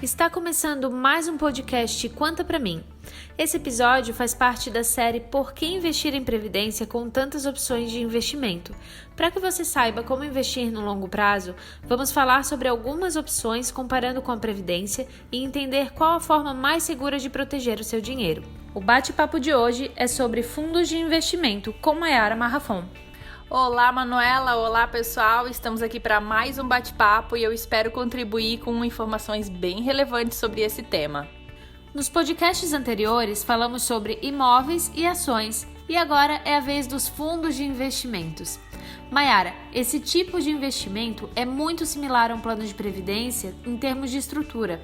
Está começando mais um podcast Conta Pra Mim. Esse episódio faz parte da série Por que Investir em Previdência com tantas opções de investimento. Para que você saiba como investir no longo prazo, vamos falar sobre algumas opções comparando com a Previdência e entender qual a forma mais segura de proteger o seu dinheiro. O bate-papo de hoje é sobre fundos de investimento com Mayara Marrafon. Olá, Manuela! Olá, pessoal! Estamos aqui para mais um bate-papo e eu espero contribuir com informações bem relevantes sobre esse tema. Nos podcasts anteriores, falamos sobre imóveis e ações e agora é a vez dos fundos de investimentos. Mayara, esse tipo de investimento é muito similar a um plano de previdência em termos de estrutura.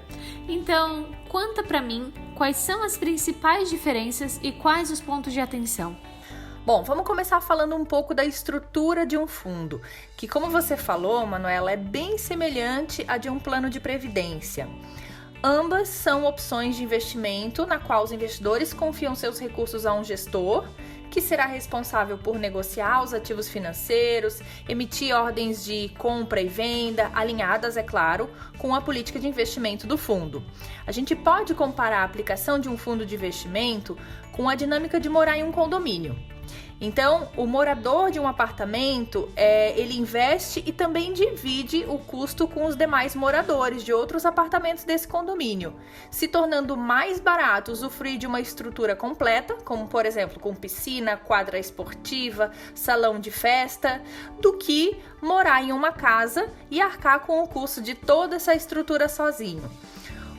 Então, conta para mim quais são as principais diferenças e quais os pontos de atenção. Bom, vamos começar falando um pouco da estrutura de um fundo, que como você falou, Manuela, é bem semelhante à de um plano de previdência. Ambas são opções de investimento na qual os investidores confiam seus recursos a um gestor, que será responsável por negociar os ativos financeiros, emitir ordens de compra e venda, alinhadas, é claro, com a política de investimento do fundo. A gente pode comparar a aplicação de um fundo de investimento com a dinâmica de morar em um condomínio. Então, o morador de um apartamento, ele investe e também divide o custo com os demais moradores de outros apartamentos desse condomínio, se tornando mais barato usufruir de uma estrutura completa, como por exemplo com piscina, quadra esportiva, salão de festa, do que morar em uma casa e arcar com o custo de toda essa estrutura sozinho.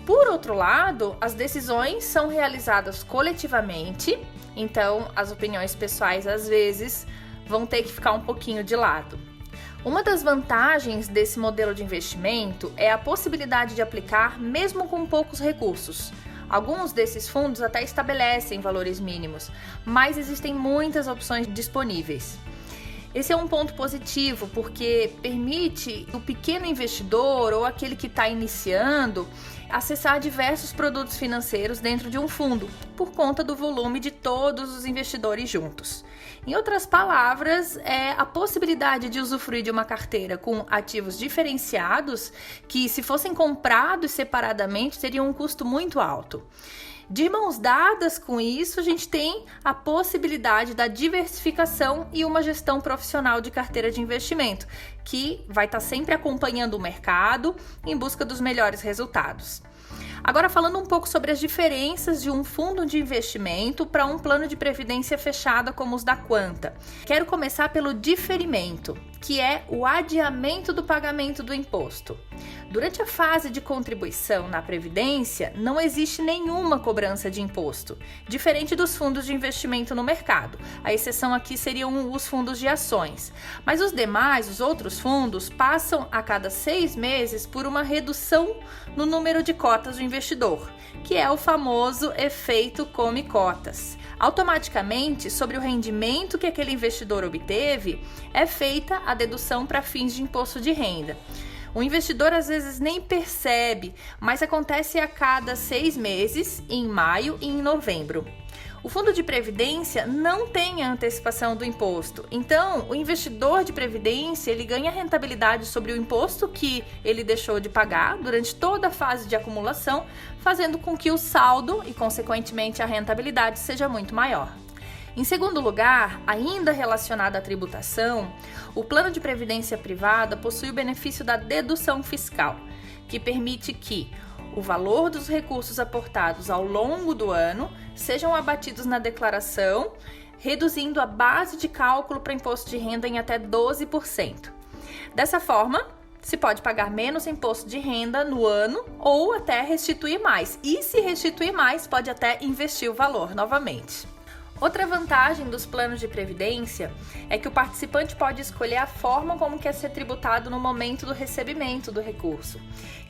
Por outro lado, as decisões são realizadas coletivamente, então as opiniões pessoais às vezes vão ter que ficar um pouquinho de lado. Uma das vantagens desse modelo de investimento é a possibilidade de aplicar mesmo com poucos recursos. Alguns desses fundos até estabelecem valores mínimos, mas existem muitas opções disponíveis. Esse é um ponto positivo porque permite o pequeno investidor ou aquele que está iniciando acessar diversos produtos financeiros dentro de um fundo, por conta do volume de todos os investidores juntos. Em outras palavras, é a possibilidade de usufruir de uma carteira com ativos diferenciados que, se fossem comprados separadamente, teriam um custo muito alto. De mãos dadas com isso, a gente tem a possibilidade da diversificação e uma gestão profissional de carteira de investimento, que vai estar sempre acompanhando o mercado em busca dos melhores resultados. Agora, falando um pouco sobre as diferenças de um fundo de investimento para um plano de previdência fechada como os da Quanta. Quero começar pelo diferimento, que é o adiamento do pagamento do imposto. Durante a fase de contribuição na Previdência, não existe nenhuma cobrança de imposto, diferente dos fundos de investimento no mercado. A exceção aqui seriam os fundos de ações. Mas os outros fundos, passam a cada 6 meses por uma redução no número de cotas do investidor, que é o famoso efeito come-cotas. Automaticamente, sobre o rendimento que aquele investidor obteve, é feita a dedução para fins de imposto de renda. O investidor às vezes nem percebe, mas acontece a cada 6 meses, em maio e em novembro. O fundo de previdência não tem a antecipação do imposto, então o investidor de previdência ele ganha rentabilidade sobre o imposto que ele deixou de pagar durante toda a fase de acumulação, fazendo com que o saldo e, consequentemente, a rentabilidade seja muito maior. Em segundo lugar, ainda relacionado à tributação, o plano de previdência privada possui o benefício da dedução fiscal, que permite que o valor dos recursos aportados ao longo do ano sejam abatidos na declaração, reduzindo a base de cálculo para imposto de renda em até 12%. Dessa forma, se pode pagar menos imposto de renda no ano ou até restituir mais. E se restituir mais, pode até investir o valor novamente. Outra vantagem dos planos de previdência é que o participante pode escolher a forma como quer ser tributado no momento do recebimento do recurso.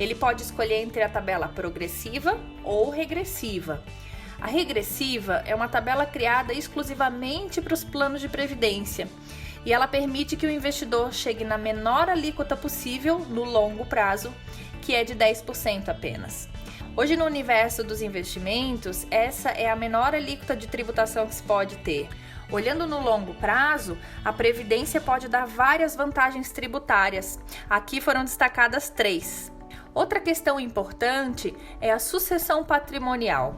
Ele pode escolher entre a tabela progressiva ou regressiva. A regressiva é uma tabela criada exclusivamente para os planos de previdência e ela permite que o investidor chegue na menor alíquota possível no longo prazo, que é de 10% apenas. Hoje, no universo dos investimentos, essa é a menor alíquota de tributação que se pode ter. Olhando no longo prazo, a Previdência pode dar várias vantagens tributárias. Aqui foram destacadas 3. Outra questão importante é a sucessão patrimonial.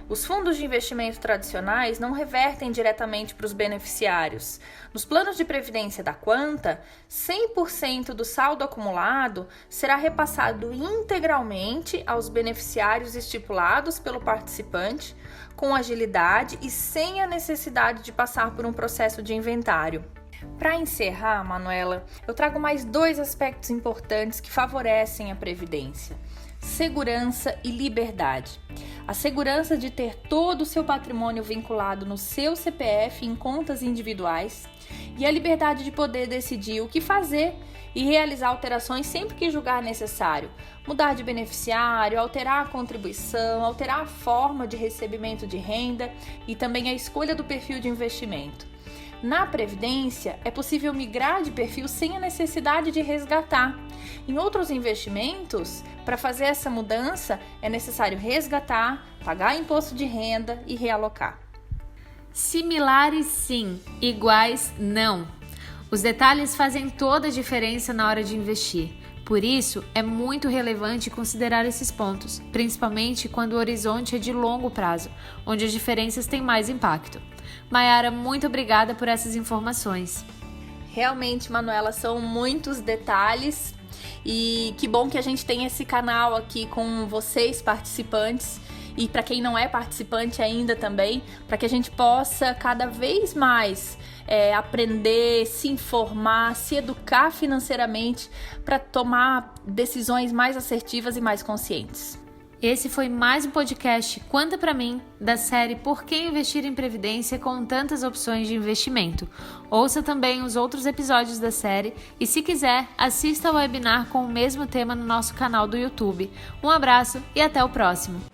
Os fundos de investimento tradicionais não revertem diretamente para os beneficiários. Nos planos de previdência da Quanta, 100% do saldo acumulado será repassado integralmente aos beneficiários estipulados pelo participante, com agilidade e sem a necessidade de passar por um processo de inventário. Para encerrar, Manuela, eu trago mais 2 aspectos importantes que favorecem a previdência: segurança e liberdade. A segurança de ter todo o seu patrimônio vinculado no seu CPF em contas individuais e a liberdade de poder decidir o que fazer e realizar alterações sempre que julgar necessário. Mudar de beneficiário, alterar a contribuição, alterar a forma de recebimento de renda e também a escolha do perfil de investimento. Na Previdência, é possível migrar de perfil sem a necessidade de resgatar. Em outros investimentos, para fazer essa mudança, é necessário resgatar, pagar imposto de renda e realocar. Similares sim, iguais não. Os detalhes fazem toda a diferença na hora de investir. Por isso, é muito relevante considerar esses pontos, principalmente quando o horizonte é de longo prazo, onde as diferenças têm mais impacto. Mayara, muito obrigada por essas informações. Realmente, Manuela, são muitos detalhes e que bom que a gente tem esse canal aqui com vocês, participantes, e para quem não é participante ainda também, para que a gente possa cada vez mais aprender, se informar, se educar financeiramente para tomar decisões mais assertivas e mais conscientes. Esse foi mais um podcast Quanta Pra Mim, da série Por que Investir em Previdência com tantas opções de investimento. Ouça também os outros episódios da série e, se quiser, assista ao webinar com o mesmo tema no nosso canal do YouTube. Um abraço e até o próximo!